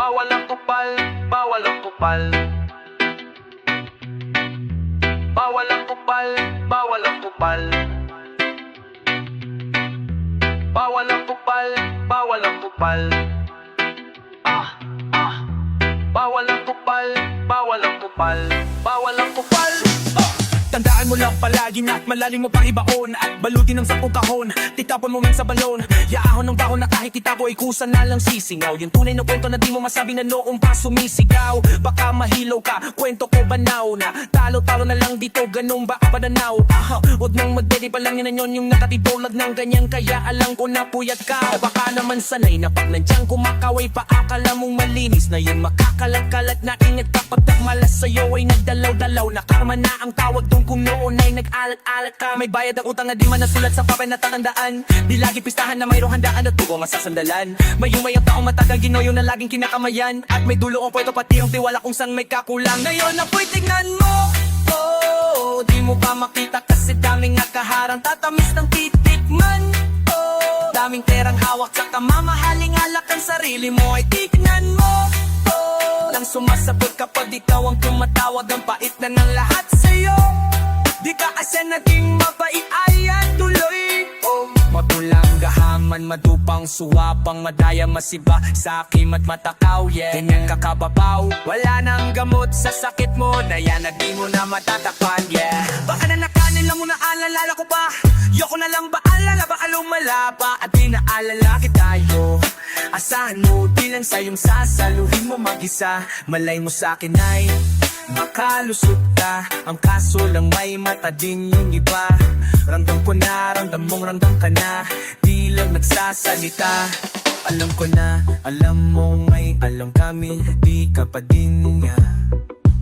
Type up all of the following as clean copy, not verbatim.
Bawal ang kupal, bawal ang kupal. Bawal ang kupal, bawal ang kupal. Bawal ang kupal, bawal ang kupal. Bawal ang kupal, bawal ang kupal. Bawal ang kupal. Tandaan mo lang palagi na at malalim mo pang ibaon at balutin ng 10 kahon. Titapon mo man sa balon, yaahon ng bahon na kahit itapo ay kusa na lang sisingaw. Yung tunay na kwento na di mo masabi na noong pa sumisigaw. Baka mahilaw ka, kwento ko banaw na talo-talo na lang dito, ganun ba pananaw? Huwag nang magdede pa lang yun yung nakatitulad ng ganyan. Kaya alam ko na puyat ka, baka naman sanay na pag nandiyan kumakaway pa akala mong malinis na yun. Makakalat-kalat na ingat kapag malas sa'yo ay nagdalaw-dalaw na karma na ang tawag doon. Kung noon ay nag-alat-alat ka, may bayad ang utang na di man nasulat sa papel na tatandaan. Di lagi pistahan na mayroong handaan at tubo masasandalan. May humay ang taong matagal ginoyo na laging kinakamayan. At may dulo ang pweto pati ang tiwala kung saan may kakulang. Ngayon ako'y tignan mo, oh, di mo pa makita kasi daming nakaharang. Tatamis ng titikman, oh, daming perang hawak sa kamamahaling alak. Ang sarili mo ay tignan mo, oh, lang sumasagot kapag ikaw ang tumatawag. Ang pait na ng lahat sa'yo, di ka kasi naging mabait, ayan tuloy. Oh, mapulang gahaman, madupang suwapang madaya masiba sa akim at matakaw, yeah. Ganyan kakababaw, wala nang gamot sa sakit mo na yan na di mo na matatakpan, yeah. Baka na nakanila mo na alala ko pa, yoko na lang ba alala, baka lumala pa at di naalala tayo. Asahan mo, di lang sa'yong sasaluhin mo mag-isa. Malay mo sa'kin ay makalusot ka, ang kaso lang may mata din yung iba. Ramdam ko na, ramdam mong ramdam ka na, di lang nagsasalita. Alam ko na, alam mo may alam kami, di ka pa din nga.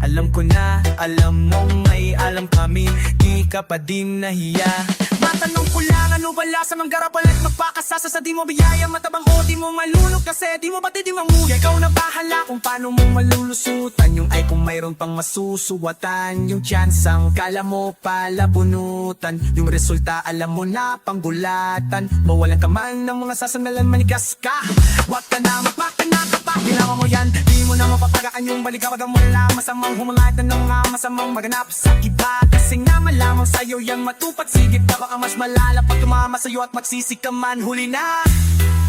Alam ko na, alam mo may alam kami, di ka pa din nahiya. Matanong ko lang, ano wala sa manggarapan at magpakasasa sa di mo biyaya. Matabang o di mo malunok kasi di mo pati di mamuya. Ikaw na bahala kung paano mo malulusutan yung ay kung mayroon pang masusuwatan. Yung chansang kala mo pala bunutan, yung resulta alam mo na panggulatan. Mawalan ka man ng mga sasandalan, manigas ka, wag ka na magpapanaka pa. Ginawa mo yan, di mo na mapapagaan yung baligawag ang mula. Masamang humangat na nga, masamang maganap sa iba. Kasi nga malamang sa'yo yung matupad sigip ka, baka mas malala pag tumama sa'yo at magsisik ka man. Huli na,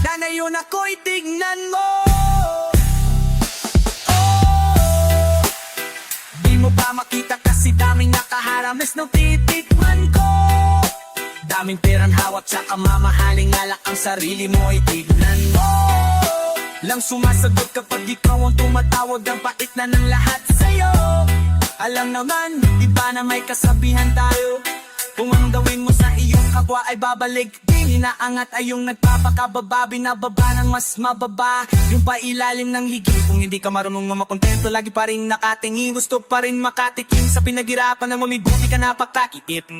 nanayon ako'y tignan mo, oh, di mo pa makita kasi daming nakaharames ng titikman ko. Daming perang hawak sa kamamahaling alak. Ang sarili mo ay tignan mo, lang sumasagot kapag ikaw ang tumatawag. Ang pait na ng lahat sa'yo. Alam naman, iba na may kasabihan tayo, kung anong gawin mo sa iyong kapwa ay babalik. Di inaangat ay yung nagpapakababa, binababa ng mas mababa, yung pailalim ng higit. Kung hindi ka marunong mamakontento, lagi pa rin nakatingin, gusto pa rin makatikim sa pinaghirapan ng umibuti ka na pagkakitip.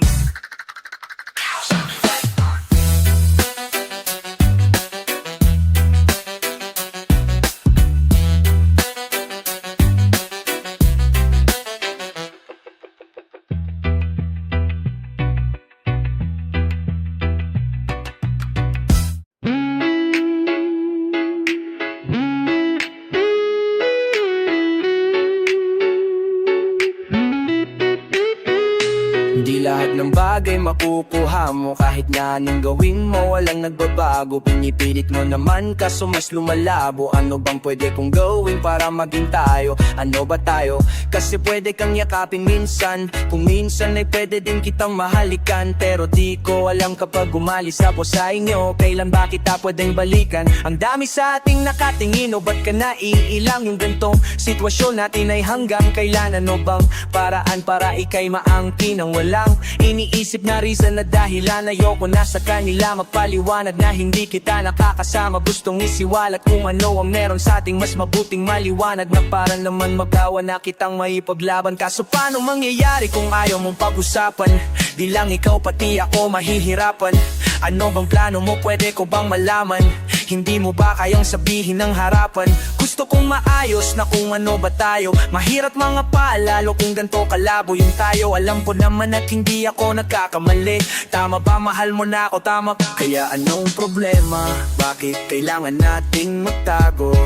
Di lahat ng bagay makukuha mo, kahit na anong gawin mo, walang nagbabago. Pinipilit mo naman kaso mas lumalabo. Ano bang pwede kong gawin para maging tayo? Ano ba tayo? Kasi pwede kang yakapin minsan, kung minsan ay pwede din kitang mahalikan. Pero di ko alam kapag umalis ako sa inyo, kailan ba kita pwedeng balikan? Ang dami sa ating nakatingin, o ba't ka naiilang? Yung gantong sitwasyon natin ay hanggang kailan? Ano bang paraan para ikay maangkin ang walang iniisip na reason na dahilan? Ayoko na sa kanila magpaliwanag na hindi kita nakakasama. Gustong isiwalat kung ano ang meron sa ating, mas mabuting maliwanag na para naman magawa na kitang maipaglaban. Kaso paano mangyayari kung ayaw mong pag-usapan? Di lang ikaw pati ako mahihirapan. Ano bang plano mo, pwede ko bang malaman? Hindi mo ba kayang sabihin ng harapan? Gusto kong maayos na kung ano ba tayo. Mahirap mga paalalo kung ganito kalabo yung tayo. Alam ko naman at hindi ako nagkakamali. Tama ba, mahal mo na ako, tama? Kaya anong problema? Bakit kailangan nating magtago?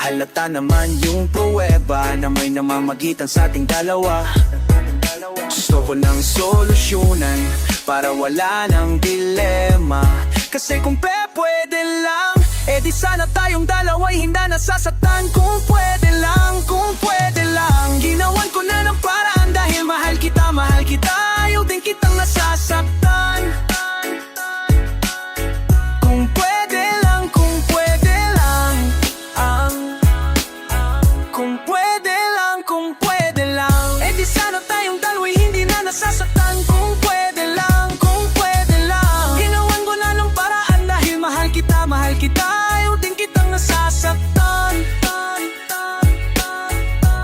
Halata naman yung pruweba na may namamagitan sa ating dalawa. Gusto ko ng solusyonan para wala ng dilema. Kasi kung pwede lang, di sana tayong dalawa'y hindi nasasaktan. Kung pwede lang, kung pwede lang, ginawan ko na ng paraan dahil mahal kita, ayaw din kitang nasasaktan. Kung pwede lang, kung pwede lang, kung pwede lang, kung pwede lang, di sana tayong dalawa'y hindi na nasasaktan. Kung pwede lang, kung pwede lang, ginawan ko na ng paraan dahil mahal kita, ayaw din kitang nasasaktan.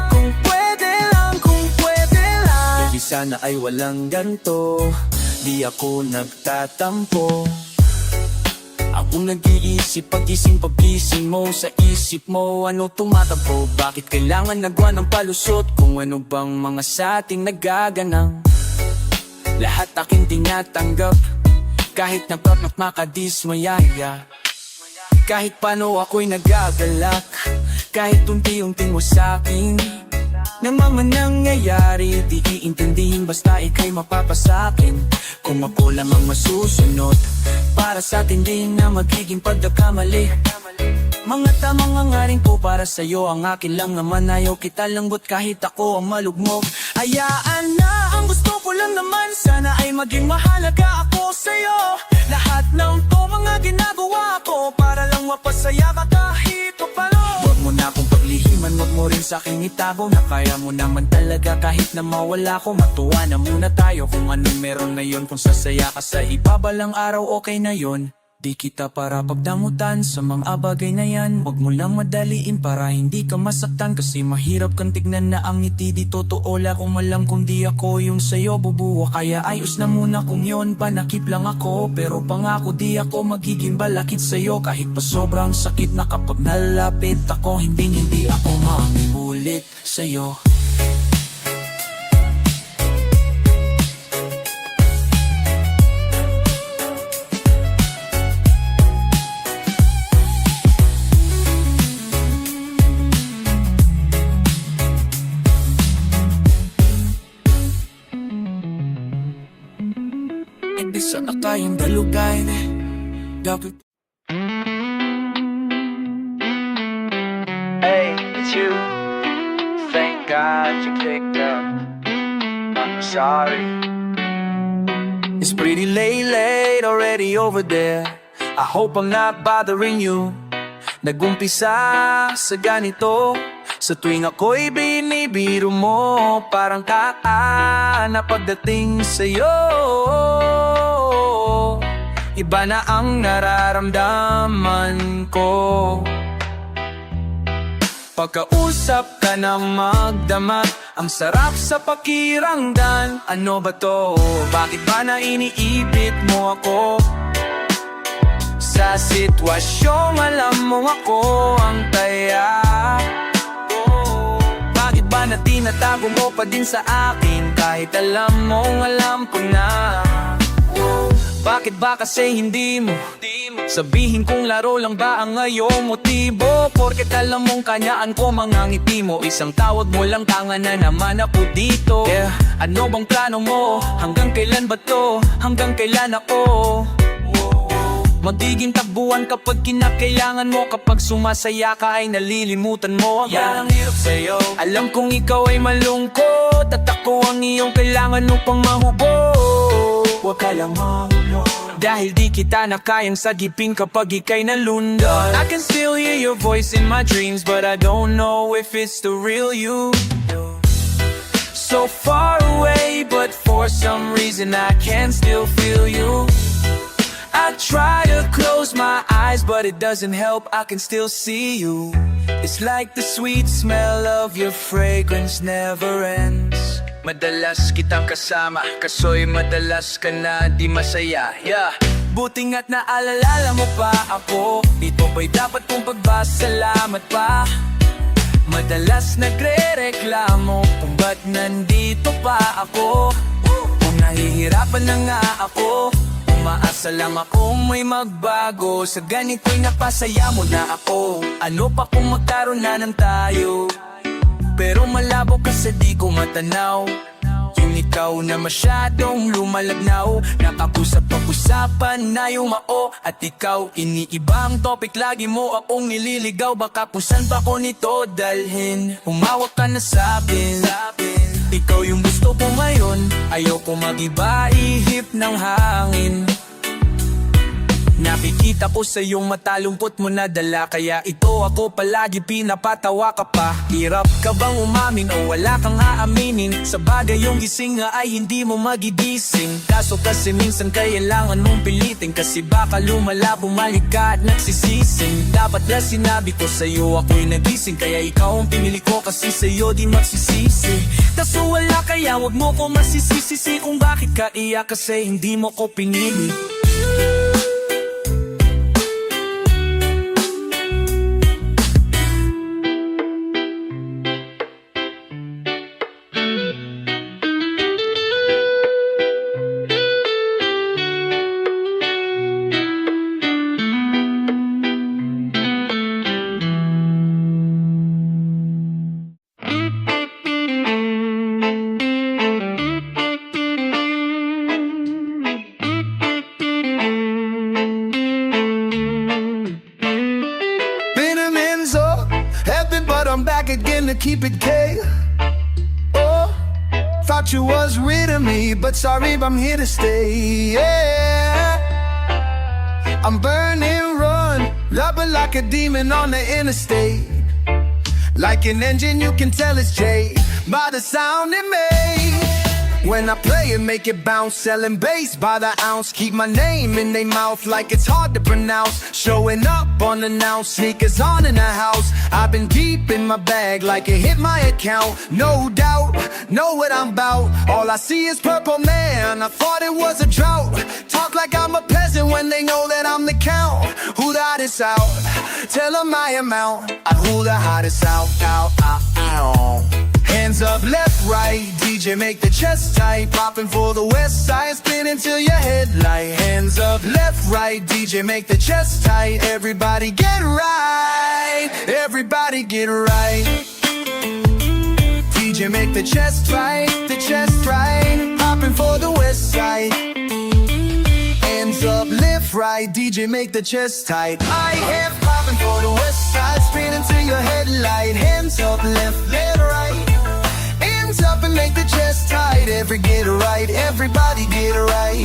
Kung pwede lang, kung pwede lang, di sana ay walang ganto, di ako nagtatampo. Akong nag-iisip, pagising mo sa isip mo, ano tumatakbo? Bakit kailangan nagwa ng palusot? Kung ano bang mga sa ating nagaganang lahat aking tinatanggap, kahit napaknak makadismayaya. Kahit paano ako'y nagagalak, kahit unti-unting mo sa'kin na mga nangyayari, di iintindihin basta ika'y mapapasakin. Kung ako lamang masusunod, para sa atin din na magiging pagkakamali. Mga tamang hangarin ko para sa'yo, ang akin lang naman ayaw kita langbot kahit ako ang malugmok. Hayaan na, ang gusto ko lang naman sana ay maging mahalaga ako sa'yo. Lahat ng to mga ginagawa ko para lang mapasaya ka kahit papalo. Huwag mo na akong paglihiman, huwag mo rin sa'king itago na kaya mo naman talaga kahit na mawala ko. Matuwa na muna tayo kung anong meron ngayon. Kung sasaya ka sa ibabalang araw, okay na yon. Di kita para pagdamutan sa mga bagay na yan. Huwag mo lang madaliin para hindi ka masaktan, kasi mahirap kang tignan na ang ngiti di totoo. La kung malam kung di ako yung sa'yo bubuo, kaya ayos na muna kung yon panakip lang ako. Pero pangako di ako magiging balakid sa'yo, kahit pa sobrang sakit na kapag nalapit ako. Hindi ako mangiulit sa'yo. Hindi sana tayong dalugay, dapat. Hey, it's you. Thank God you picked up. I'm sorry. It's pretty late already over there. I hope I'm not bothering you. Nagumpisa sa ganito, sa tuwing ako'y binibiro mo, parang na pagdating sa'yo. Iba na ang nararamdaman ko pagkausap ka na magdamag, ang sarap sa pakiramdam. Ano ba to? Bakit ba na iniipit mo ako? Sa sitwasyong alam mo ako ang taya. Bakit ba na tinatago mo pa din sa akin kahit alam mong alam ko na? Bakit ba kasi hindi mo sabihin kung laro lang ba ang iyong motibo? Porket alam mong kanyaan ko mga ngiti mo, isang tawag mo lang tanga na naman ako dito. Ano bang plano mo? Hanggang kailan ba to? Hanggang kailan ako magiging takbuhan kapag kinakailangan mo? Kapag sumasaya ka ay nalilimutan mo ako. Yan ang hirap sa'yo. Alam kong ikaw ay malungkot at ako ang iyong kailangan upang mahubog. Huwag ka lang mahulog, dahil di kita na kayang sagipin kapag ika'y nalundol. I can still hear your voice in my dreams, but I don't know if it's the real you. So far away, but for some reason I can still feel you. I try to close my eyes, but it doesn't help, I can still see you. It's like the sweet smell of your fragrance never ends. Madalas kitang kasama, kaso'y madalas ka na di masaya. Buti nga't naalala mo pa ako, dito ba'y dapat kong pagbasalamat pa? Madalas nagre-reklamo kung ba't nandito pa ako. Kung nahihirapan na nga ako, umaasa lang akong may magbago. Sa ganito'y napasaya mo na ako. Ano pa kung magkaroon na ng tayo? Pero malabo kasi di ko matanaw yung ikaw na masyadong lumalagnaw. Nakapusap-usapan na yung mao. At ikaw, iniibang topic, lagi mo akong nililigaw. Baka kung saan pa ko nito dalhin. Humawak ka na sa'kin. Ikaw yung gusto ko ngayon. Ayoko mag-iba, ihip ng hangin. Nakikita ko sa iyong matalumpot mo na dala. Kaya ito ako palagi pinapatawa ka pa. Hirap ka bang umamin o wala kang aaminin? Sa bagay yung gising nga ay hindi mo magigising. Kaso kasi minsan kailangan mong pilitin. Kasi baka lumala, bumalik ka at nagsisising. Dapat na sinabi ko sa'yo ako'y nagising. Kaya ikaw ang pinili ko kasi sa'yo di magsisisi. Kaso wala kaya wag mo ko masisisi. Kung bakit ka iyak kasi hindi mo ko pinili. I'm back again to keep it K. Oh, thought you was rid of me, but sorry, I'm here to stay. Yeah, I'm burning, run, rubbing like a demon on the interstate. Like an engine, you can tell it's J by the sound it makes. When I play it, make it bounce, selling bass by the ounce. Keep my name in their mouth like it's hard to pronounce. Showing up unannounced, sneakers on in the house. I've been deep in my bag like it hit my account. No doubt, know what I'm about. All I see is purple, man, I thought it was a drought. Talk like I'm a peasant when they know that I'm the count. Who the hottest out? Tell them my amount. Who the hottest out? Hands up, left, right, DJ make the chest tight. Popping for the west side, spinning till your headlight. Hands up, left, right, DJ make the chest tight. Everybody get right, everybody get right. DJ make the chest right, popping for the west side. Hands up, left, right, DJ make the chest tight. I have popping for the west side, spinning till your headlight. Hands up, left, right. Hands up and make the chest tight. Get it right, everybody get it right.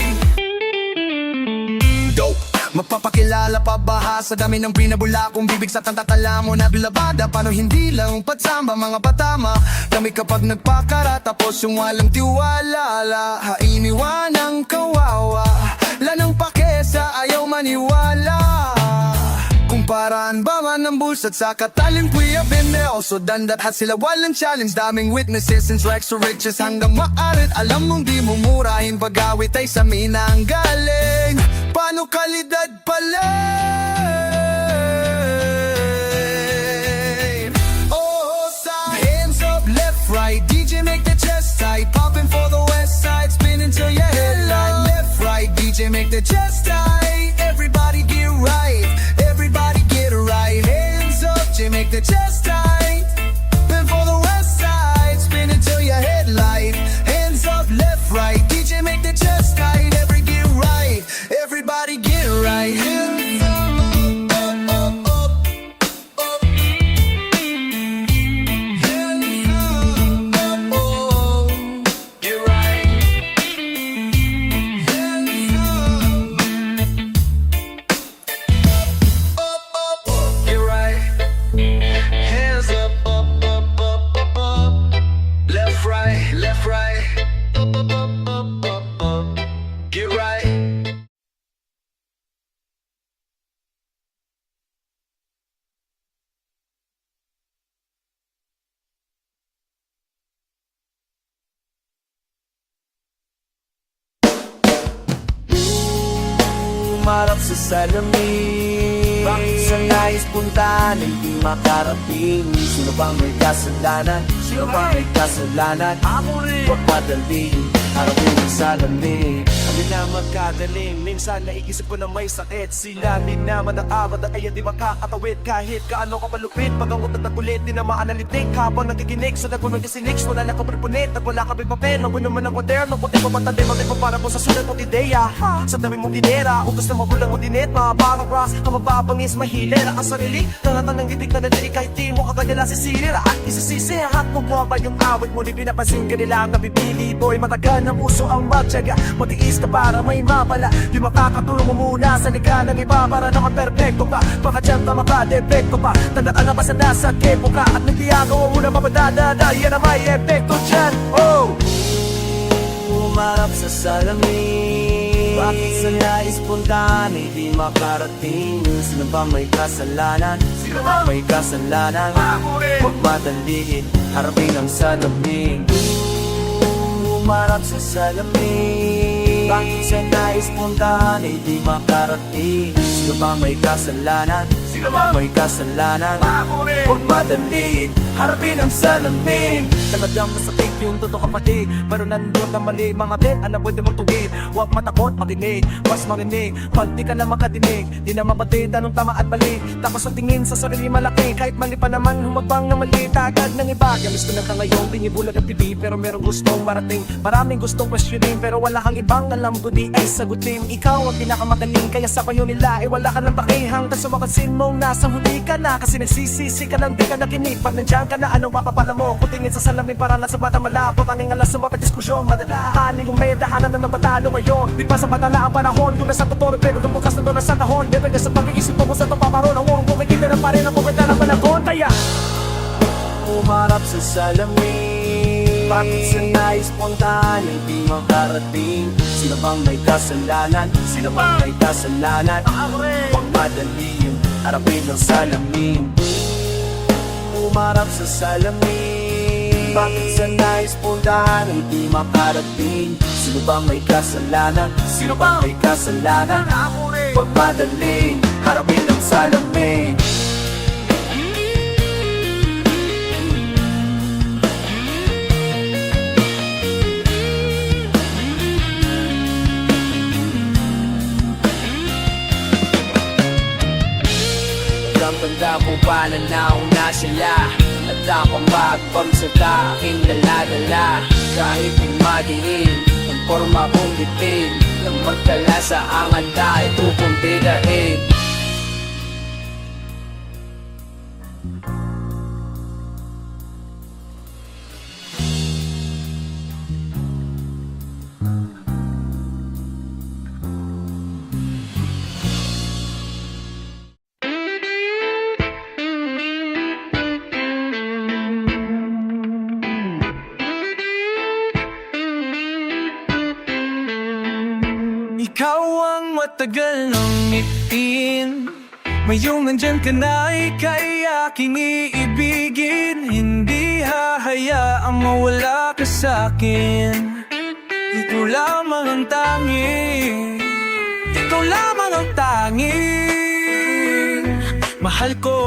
Dope. Mapapakilala pa ba sa dami ng pinabula kong bibig sa tantatala mo na bilabada? Paano hindi lang patsamba mga patama? Kami kapag nagpakara tapos yung walang tiwala. Hainiwan ang kawawa, lanang pakesa ayaw maniwala. Kumparahan ba man ang bulsat sa katalim? We have been there, also done that. Hat sila walang challenge, daming witnesses since rags to riches hanggang maarit. Alam mong di mo murahin, pag-awit ay sa mina ang galing. Paano kalidad pala? Oh, sa hands up, left, right, DJ make the chest tight. Popping for the west side, spinning till your headlight. Left, right, DJ make the chest tight. Everybody get right, everybody get right. Hands up, J make the chest tight. Then for the west side, spinning till your headlight. Hands up, left, right, DJ make the chest tight. Everybody get right. Hands up, up. Hands up, get right. Hands up, get right. Hands up, left, right, up, get right. Marap sa salamin, bakit sa nais puntahan hindi makarating? Sino bang may kasalanan? Sino bang may kasalanan? Ako rin. Huwag madali, harapin ang salamin. Hindi na magkagaling, minsan naiisip ko na may sakit. Sila di na madaawat at ayaw di makakatawid. Kahit kaano ka palupit, pagangot at nagulit, di na maanalitik. Habang nakikinig sa nagunog isinix, wala na kapripunit at wala ka papel. Naguno man ang kwaderno, puti pa matandi, magay pa para po sa sulat mong ideya. Sa dami mong dinera, utos na magulang mo dinit. Mga parang ras, ang mababangis, mahilera ang sarili. Tangatan ng itig na nadali kahit di mo kaganyala sisira. At isisisi, at mo ba yung awit mo, di pinapansin ka nila ang nabibili. Boy, matagal ng puso ang magtyaga, matiis ka para may mapala. Di makakatulong mo muna sa liga ng iba para naman perfecto ka. Baka dyan ka makadepekto pa. Tandaan na ba sa nasa kepo ka at nagtiyagawa mo na mapadadada. Yan na may epekto dyan. Oh! Umarap sa salamin. Bakit sa nais puntahan ay di makarating? Sino ba may kasalanan? Sino ba may kasalanan? Huwag madaliin, harapin ang salamin. Umarap sa salamin. Bakit sa nais puntahan ay di makarating? Sino ba may kasalanan? Sino ba may kasalanan? Huwag madaliin, harapin ang salamin. Talagang masakit yung totoo kapatid, pero nandun na mali mga bet, ano pwede mong tugid. Huwag matakot, makinig, mas marinig. Pag di ka na makadinig, di na mabatid anong tama at mali. Tapos ang tingin sa sarili malaki, kahit mali pa naman humagbang na mali. Tagad ng iba, gamis ko na ka ngayon, binibulag ang pipi, pero merong gustong marating. Maraming gustong questioning, pero wala kang ibang alam kundi ay sagutin. Ikaw ang pinakamagaling, kaya sa payo nila ay wala ka ng pakihang. Tas mapansin mong nasa huli ka na, kasi nagsisisi ka lang di ka nakinig. Pag nandiyan ka na, anong mapapala mo? Kutingin sa salamin para nasa mata malapot. Ang alas sa mga diskusyon, madalahanin kung may dahanan na nabatalo ngayon. Di pa sa matala ang panahon, kung nasa totoo pero lumukas na doon na sa tahon. Depende sa pag-iisip mo kung sa tapaparoon. Ang urong kumikita na pa rin ang pupunta ng panahon. Kaya umarap sa salamin. Bakit sa nais puntahan ay di makarating? Sino bang may kasalanan? Sino bang may kasalanan? Huwag madaliin, harapin ang salamin. Umarap sa salamin. Bakit sa nais puntahan ay di makarating? Sino bang may kasalanan? Sino bang may kasalanan? Huwag madaliin, harapin ang salamin. Tanda ko pa na nauna sila at ako magpagsalita aking dala-dala. Kahit yung madiin ang forma kong bitin nang magdala sa angat dahil tukong bilahin. ikaw ang matagal ng ngipin. Ngayong nandyan ka na, ika'y aking iibigin. Hindi hahayaang mawala ka sa'kin. Ito lamang ang tanging, ito lamang ang tanging mahal ko.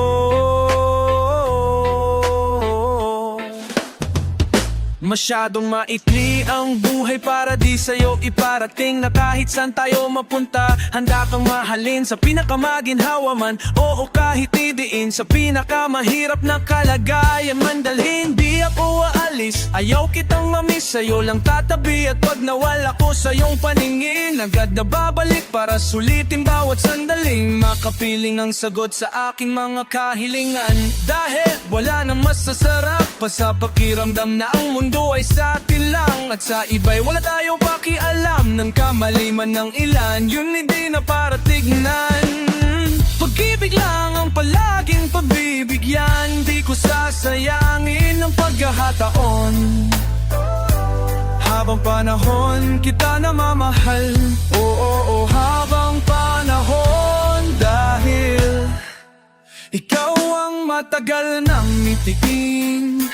Masyadong maikli ang buhay para di sa'yo iparating na kahit saan tayo mapunta, handa kang mahalin sa pinakamaginhawa man. Oo, kahit idiin sa pinakamahirap na kalagayan man dalhin. Di ako aalis, ayaw kitang mamiss, sa'yo lang tatabi. At pag nawala ko sa iyong paningin, agad na babalik para sulitin bawat sandaling makapiling ang sagot sa aking mga kahilingan. Dahil wala nang masasarap pa sa pakiramdam na ang mundo ay sa atin lang, at sa iba'y wala tayong pakialam. Ng kamaliman ng ilan, yun hindi na para tignan. Pag-ibig lang ang palaging pagbibigyan, di ko sasayangin ang pagkakataon. Habang panahon kita namamahal, oo, habang panahon. Dahil ikaw ang matagal nang itikin.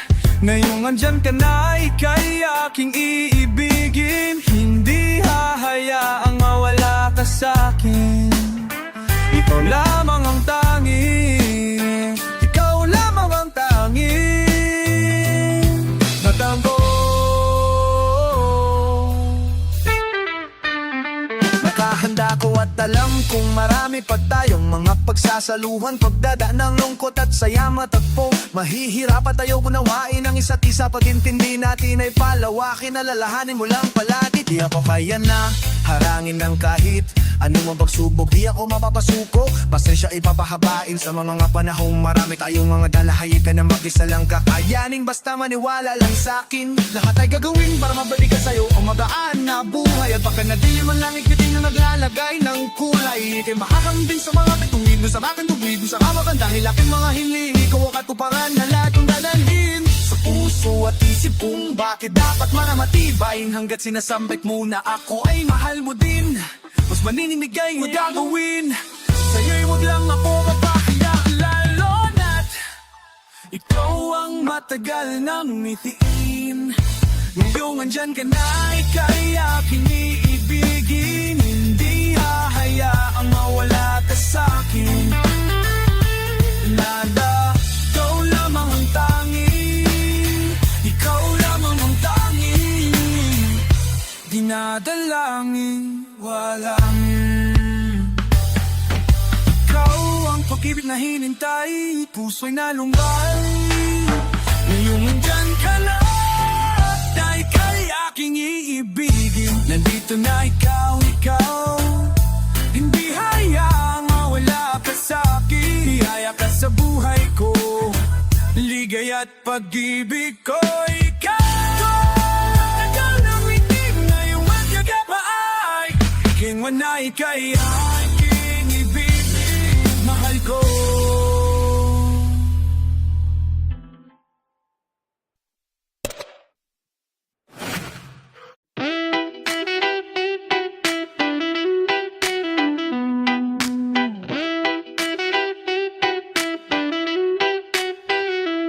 Ngayong andyan ka na, ika'y aking iibigin. Hindi hahayaang mawala ka sa'kin. Ikaw lamang ang tanging, ikaw lamang ang tanging natanggol. alam kong marami pa tayong mga pagsasaluhan, pagdadaan ng lungkot at saya matagpo. Mahihirapan tayo unawain ang isa't isa, pag-intindi natin ay palawakin, alalahanin mo lang palagi. Di ako kaya na harangin ng kahit anong pagsubok, di ako mapapasuko. Pasensya ipapahabain sa mga panahong marami tayong mga dalahay ka na mag-isa lang kakayanin. Basta maniwala lang sa'kin, lahat ay gagawin para mabalik ka sa'yo o magaan na buhay. At baka nadilim ang langit, bitin na naglalagay ng kulay. Ika'y makakambing sa mga pitungin mo sa akin, tubig mo sa kamakan. Dahil aking mga hiling, ikaw ang katuparan na lahat kong dadalhin sa puso at isip kong bakit dapat manamatibay. Hanggat sinasambit mo na ako ay mahal mo din, mas maninimigay mo gagawin. Sa'yo'y wag lang ako mapakiyak, lalo na't ikaw ang matagal nang nitiin. Ngayong andyan ka na, ika'y aking iibigin. Hindi hahayaang mawala ka sa'kin. Nada, ikaw lamang ang tanging, ikaw lamang ang tanging dinadalangin, walang ikaw ang pag-ibig na hinintay, puso'y nalumbay. Ngayong nandyan ka na, na ika'y aking iibigin. Nandito na ikaw, hindi hayaang mawala ka sa'kin. Ihaya ka sa buhay ko, ligay at pag-ibig ko. King wanay kay aking ibigin, mahal ko.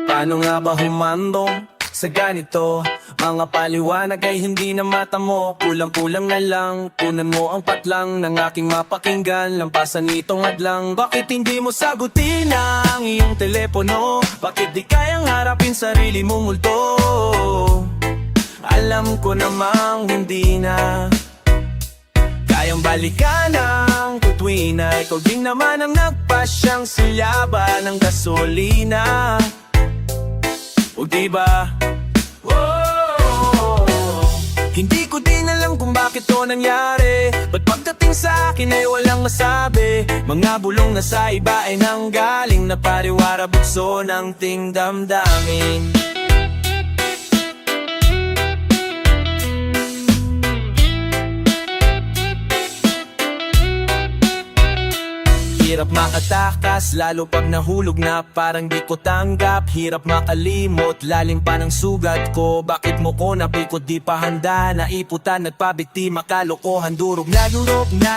Paano nga ba humandong sa ganito? Mga paliwanag ay hindi na mata mo. Kulang-kulang na lang, punan mo ang patlang ng aking mapakinggan. Lampasan itong hadlang, bakit hindi mo sagutin ang iyong telepono? Bakit di kayang harapin sarili mong multo? Alam ko namang hindi na kayang balikan ang tutuin na ikaw din naman ang nagpasyang silyaban ng gasolina. O diba? Hindi ko din alam kung bakit to nangyari. Ba't pagdating sa akin ay walang masabi? Mga bulong na sa iba ay nanggaling na pariwara bukso ng ting damdamin. Hirap makatakas, lalo pag nahulog na parang di ko tanggap. Hirap makalimot, lalim pa ng sugat ko. Bakit mo ko napikot, di pa handa? Naiputan, nagpabiktima, kalokohan, durog na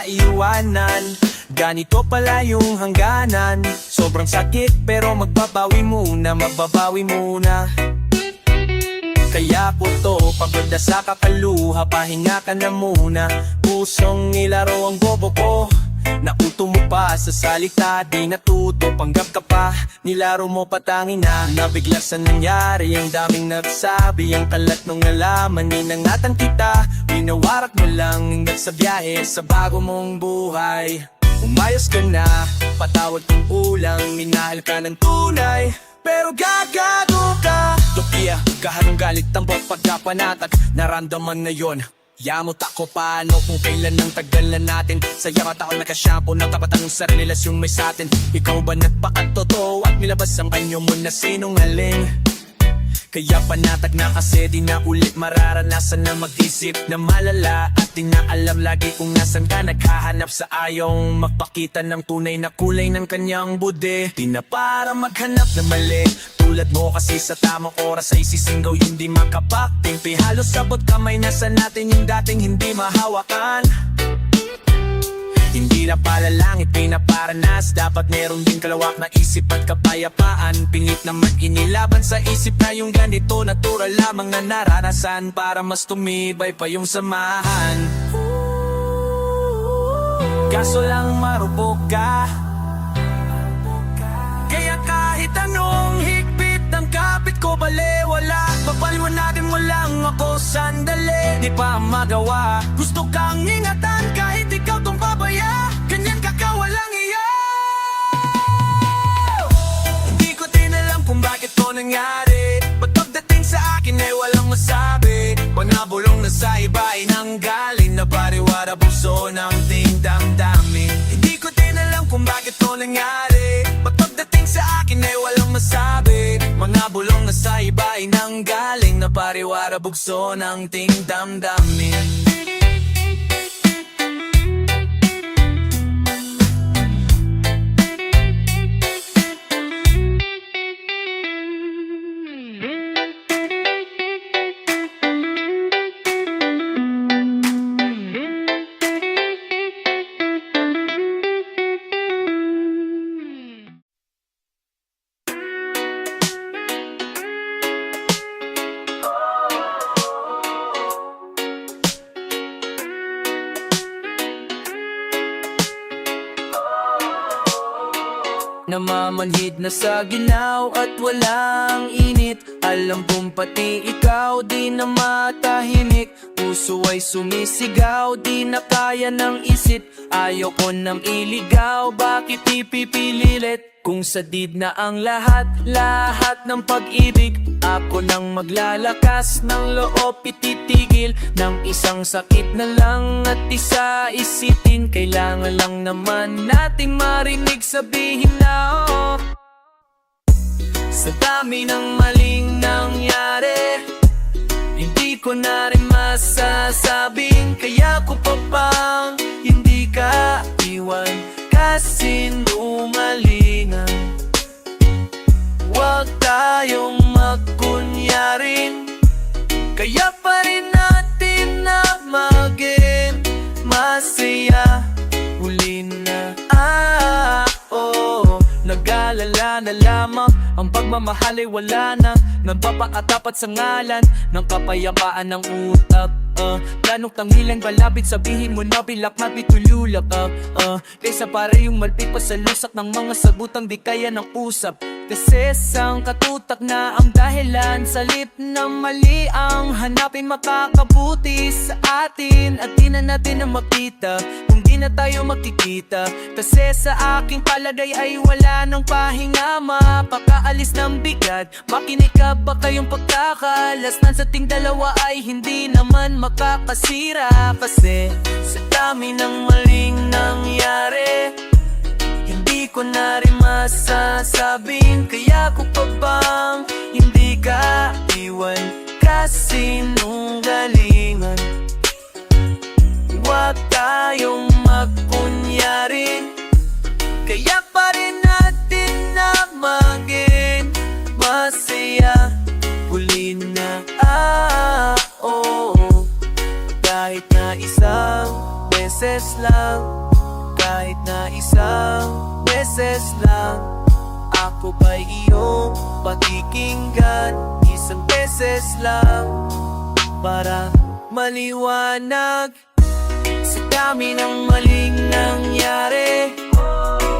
iiwanan. Ganito pala yung hangganan. Sobrang sakit pero magbabawi muna, mababawi muna. Kaya ko to, pagod na sa kakaluha, pahinga ka na muna. Pusong ilaro ang bobo ko, nauto mo pa sa salita, di natuto, panggap ka pa, nilaro mo patangin na. Nabigla sa nangyari, ang daming nagsabi, ang kalat nung nalaman, ninangatan kita. Pinawarak mo lang, hanggang sa biyahe, sa bago mong buhay. Umayos ka na, patawad kung ulang, minahal ka ng tunay, pero gagago ka. Tokia, kaharang galit ang pagkapanatag, naramdaman na yon. Yamot ako paano kung kailan ang tagal na natin. Sayang at ako nakashampoo ng tapatan sa relasyon may satin. Ikaw ba nagpakatotoo at nilabas ang anyo mo na sinungaling? Kaya panatag na kasi di na ulit mararanasan na mag-isip na malala. At di na alam lagi kung nasan ka, naghahanap sa ayong magpakita ng tunay na kulay ng kanyang bude. Di na para maghanap na mali, tulad mo kasi sa tamang oras ay sisinggaw yung di makapagtimpi. Halos sabot kamay na sa natin yung dating hindi mahawakan. Hindi na pala langit pinaparanas, dapat meron din kalawak na isip at kapayapaan. Pingit naman inilaban sa isip na yung ganito, natural lamang na naranasan, para mas tumibay pa yung samahan. Kaso lang marupok ka, kaya kahit anong higpit ng kapit ko balewala. Papaliwanagan mo lang ako sandali, di pa magawa. Gusto kang ingatan kahit ikaw tong pabaya. nangyari? Ba't pagdating sa akin ay walang masabi? Mga bulong na sa iba ay nanggaling na pariwara puso ng ting damdamin. Hindi ko din alam kung bakit to nangyari. Ba't pagdating sa akin ay walang masabi? Mga bulong na sa iba ay nanggaling na pariwara bugso ng ting damdamin. Namamanhid na sa ginaw at walang init. Alam kong pati ikaw di na matahimik. Puso ay sumisigaw, di na kaya ng isip. Ayaw ko nang iligaw, bakit ipipililit? Kung sadid na ang lahat ng pag-ibig, ako nang maglalakas ng loob ititigil. Ng isang sakit na lang at isa isitin. Kailangan lang naman nating marinig sabihin na oh. Sa dami ng maling nangyari, hindi ko na rin masasabing kaya ko pa bang hindi ka iwan. Kasinungalingan, huwag tayong magkunyarin. Kaya pa rin natin na maging masaya. Huli na nag-aalala na lamang. Ang pagmamahal ay wala na. Nagpapakatapat sa ngalan ng kapayapaan ng utak. Planong tangilan balabit, sabihin mo na bilak mapitululak. Kaysa para yung malpit pa sa lusak ng mga sagutang di kaya ng usap. Kasi sang katutak na ang dahilan, sa lip na mali ang hanapin makakabuti sa atin. At di na natin na makita kung di na tayo makikita. Kasi sa aking palagay ay wala ng pahinga, mapakaalis ng bigat. Makinig ka ba kayong pagkakalas na sa ting dalawa ay hindi naman makakasira. Kasi sa dami ng maling nangyari, hindi ko na rin masasabing kaya ko pa bang hindi ka iwan. Kasinungalingan, huwag tayong magkunyarin. Kaya pa rin natin na maging masaya. Huli na kahit na isang beses lang, kahit na isang beses lang, ako ba'y iyong pakikinggan? Isang beses lang para maliwanag. Sa dami ng maling nangyari,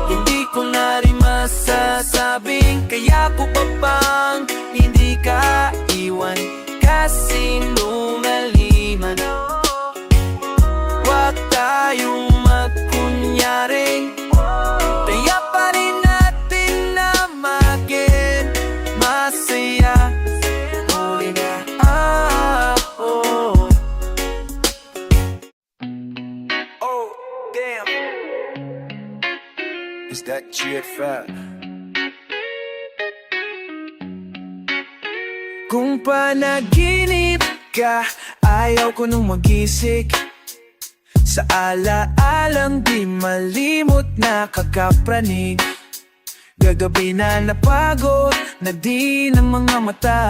hindi ko na rin masasabing kaya ko pa bang hindi ka iwan. Kasinungalingan, huwag tayong magkunyaring. Kaya pa rin natin na maging masaya. Huli na Oh, damn. Is that GFF? Kung panaginip ka, ayaw ko nung magisik. Sa alaalang di malimot na kakapranig. Gagabi na napagod na di ng mga mata.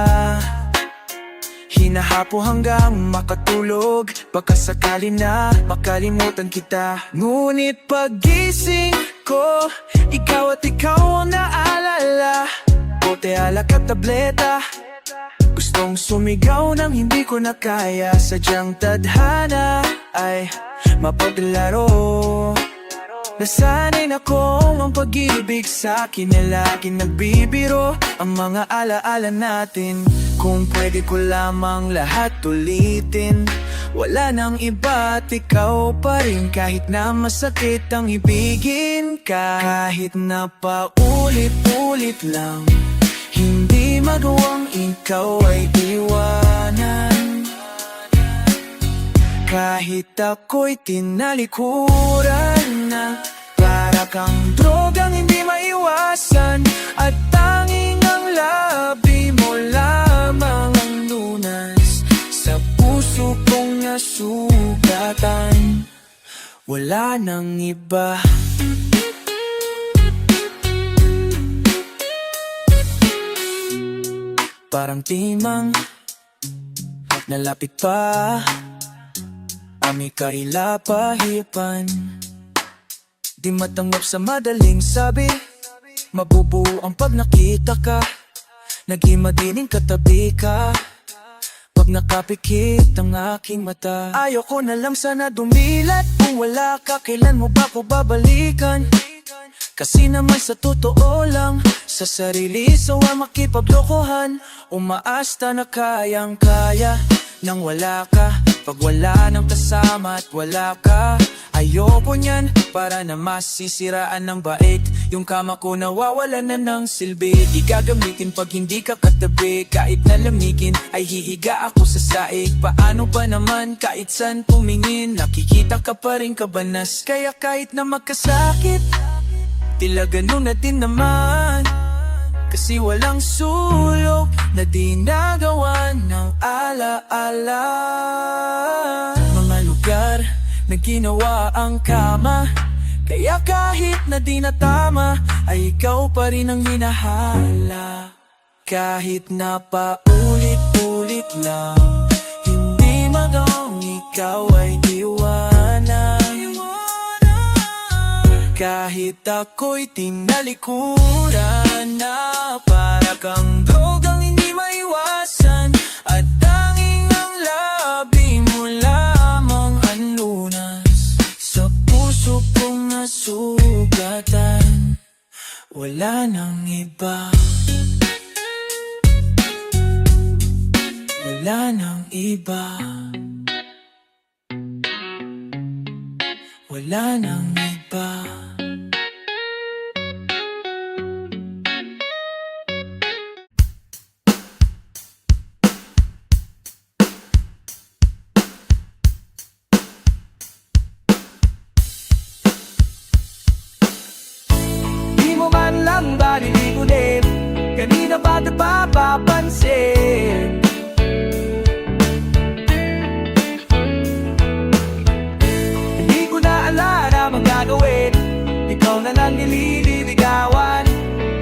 Hinahapo hanggang makatulog, baka sakali na makalimutan kita. Ngunit pagising ko, ikaw at ikaw ang naalala. Bote alak at tableta, gustong sumigaw nang hindi ko na kaya. Sadyang tadhana ay mapaglaro. Nasanay na kong ang pag-ibig sa akin ay laging nagbibiro. Ang mga alaala natin, kung pwede ko lamang lahat ulitin. Wala nang iba't ikaw pa rin, kahit na masakit ang ibigin ka. Kahit na paulit-ulit lang, hindi nagawang ikaw ay iwanan. Kahit ako'y tinalikuran na, para kang drogang hindi maiwasan. At tanging ang labi mo lamang ang lunas sa puso kong nasugatan. Wala nang iba. Parang timang nalapit pa, ami kailapahipan. Di matanggap sa madaling sabi, mabubuo ang pag nakita ka. Naging madining katabi ka, pag nakapikit ang aking mata. Ayoko na lang sana dumilat, kung wala ka kailan mo ba ko babalikan? Kasi naman sa totoo lang, sa sarili sawa makipaglokohan. Umaasta na kayang-kaya nang wala ka. Pag wala nang kasama at wala ka, ayoko niyan, para na masisiraan ng bait. Yung kama ko nawawalan na ng silbi, di gagamitin pag hindi ka katabi. Kahit nalamigin ay hihiga ako sa saig. Paano ba naman kahit saan tumingin, nakikita ka pa rin kabanas. Kaya kahit na magkasakit, tila ganun na din naman. Kasi walang sulok na di nagawan ng alaala. Mga lugar na ginawa ang kama, kaya kahit na di natama, ay ikaw pa rin ang hinahala. Kahit na paulit-ulit lang, hindi magawang ikaw ay iwanan. Kahit ako'y tinalikuran na, para kang drogang hindi maiwasan. At tanging ang labi mo lamang ang lunas sa puso kong nasugatan. Wala nang iba. Wala nang iba. Wala nang iba. Lang ba nilikunin? Kanina ba napapansin? Hindi ko na alam ang gagawin. Ikaw na lang nililigawan,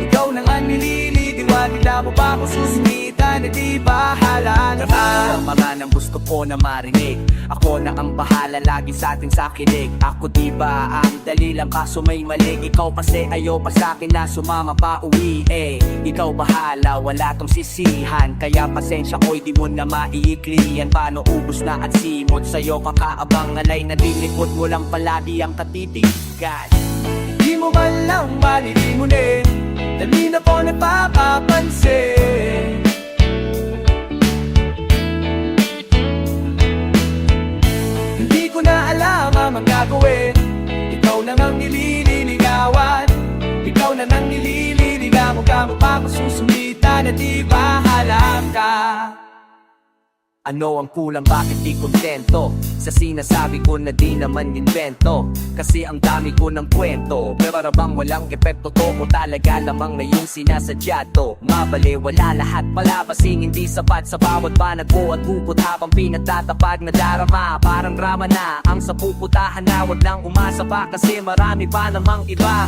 ikaw na nga nililidiwan. Hindi mo pa ako susumitan, hindi bahala na ba? Mga nang gusto ko na marinig, ako na ang bahala lagi sa atin sa kinig. Ako diba ang dali lang kaso may mali. Ikaw kasi ayaw pa sa'kin na sumama pa uwi eh. Ikaw bahala, wala tong sisihan. Kaya pasensya ko'y di mo na maiiklian. Paano ubus na at simot sa'yo kakaabang alay na dinikot mo lang palagi ang katitigan. Di mo man lang malilimunin, dali na po napapansin. Hindi ko na alam ang gagawin. Ikaw na nang nililigawan, ikaw na nang nililigaw. Mukha mo pa ako susumitan at di bahala ka. Ano ang kulang, bakit di kontento sa sinasabi ko na di naman invento? Kasi ang dami ko ng kwento, pero parang walang epekto to, o talaga lamang na yung sinasadya to. Mabali, wala lahat palabasing hindi sapat sa bawat banat ko at bukod habang pinagtatapag na darama. Parang drama na ang sa puputahan na, wag lang umasa pa kasi marami pa namang iba.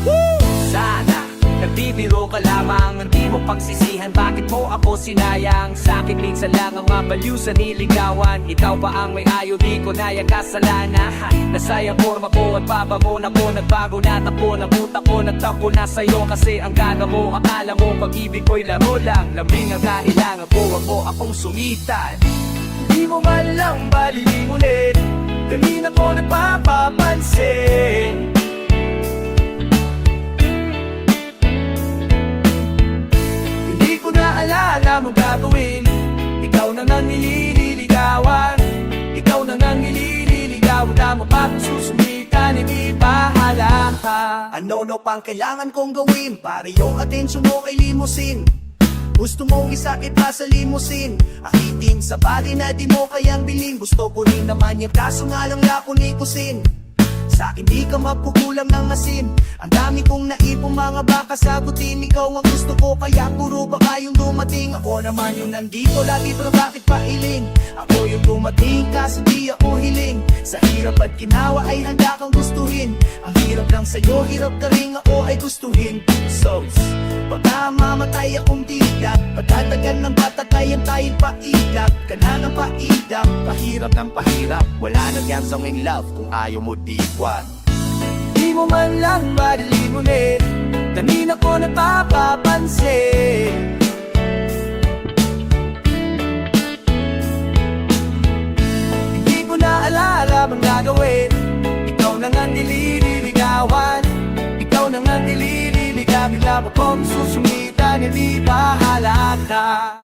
Sana nagbibiro ka lamang, hindi mo pagsisihan bakit mo ako sinayang. Sa'kin minsan lang ang mabaliw sa niligawan. Ikaw pa ang may ayaw, di ko na yung kasalanan. Nasayang forma ko at babangon ako, nagbago na tapo ng utak ko, nagtapo na sa'yo. Kasi ang gaga mo, akala mo pag-ibig ko'y laro lang. Lambing ang kailangan ko, wag mo akong sumitan. Di mo man lang balilimunin, kanina ko napapansin. Alam mo gagawin, ikaw na nang nililigawan, ikaw na nang nililigaw. Wala mo pa kung susumitan, hindi bahala ka. Ano pang kailangan kong gawin para yung atensyon mo kay limusin? Gusto mong isakit pa sa limusin, akitin sa bali na di mo kayang bilhin. Gusto ko rin naman yung kaso nga lang lako ni kusin. Sa akin di ka mapukulang ng asin. Ang dami kong naipong mga baka sagutin. Ikaw ang gusto ko kaya puro baka yung dumating. Ako naman yung nandito lagi pero bakit pailing? Ako yung dumating kasi di ako hiling. Sa hirap at ginawa ay handa kang gustuhin. Ang hirap lang sa'yo, hirap ka rin ako ay gustuhin. So, baka mamatay akong digat, patatagan ng patatayan tayong paigap. Ka na ng paigap, pahirap ng pahirap. Wala na yan sa in love kung ayaw mo diwan. Di mo man lang malilimunin, kanina ko napapapansin. Hindi ko na alala ang gagawin. Ikaw na nga nililigawan, ikaw na nga nililigawan. Bigla mo kong susungitan, hindi pa halata.